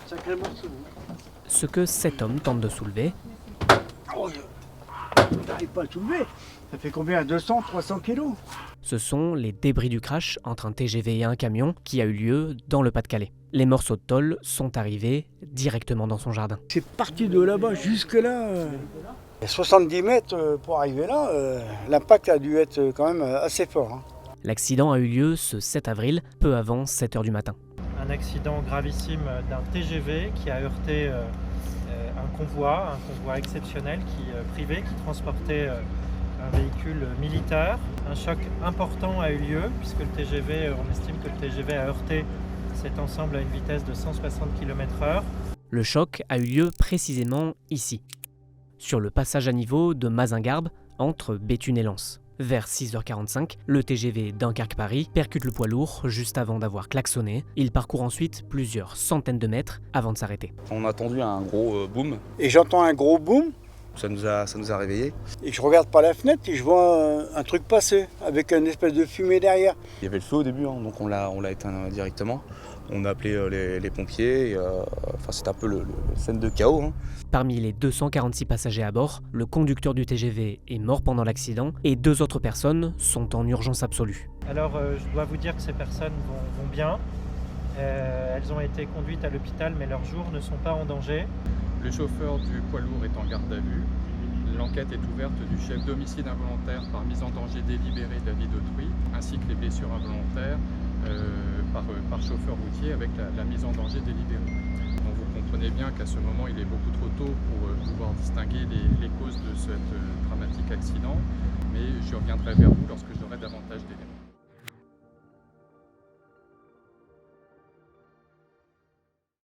Sacré morceau. Ce que cet homme tente de soulever, Oh, j'arrive pas à le soulever. Ça fait combien? 200, 300 kilos? ce sont les débris du crash entre un TGV et un camion qui a eu lieu dans le Pas-de-Calais. Les morceaux de tôle sont arrivés directement dans son jardin. C'est parti de là-bas jusque là. 70 mètres pour arriver là, l'impact a dû être quand même assez fort. Hein. L'accident a eu lieu ce 7 avril, peu avant 7 h du matin. Un accident gravissime d'un TGV qui a heurté un convoi exceptionnel privé qui transportait un véhicule militaire. Un choc important a eu lieu puisque on estime que le TGV a heurté cet ensemble à une vitesse de 160 km/h. Le choc a eu lieu précisément ici, sur le passage à niveau de Mazingarbe entre Béthune et Lens. Vers 6h45, le TGV Dunkerque-Paris percute le poids lourd juste avant d'avoir klaxonné. Il parcourt ensuite plusieurs centaines de mètres avant de s'arrêter. On a entendu un gros boom. Et j'entends un gros boom, Ça nous a réveillés. et je regarde par la fenêtre et je vois un truc passer avec une espèce de fumée derrière. Il y avait le feu au début, hein, donc on l'a éteint directement. On a appelé les pompiers. C'était un peu le scène de chaos. Hein. Parmi les 246 passagers à bord, le conducteur du TGV est mort pendant l'accident et 2 autres personnes sont en urgence absolue. Alors je dois vous dire que ces personnes vont bien. Elles ont été conduites à l'hôpital mais leurs jours ne sont pas en danger. Le chauffeur du poids lourd est en garde à vue. L'enquête est ouverte du chef d'homicide involontaire par mise en danger délibérée de la vie d'autrui, ainsi que les blessures involontaires par chauffeur routier avec la mise en danger délibérée. Donc vous comprenez bien qu'à ce moment, il est beaucoup trop tôt pour pouvoir distinguer les causes de ce dramatique accident, mais je reviendrai vers vous lorsque j'aurai davantage d'éléments.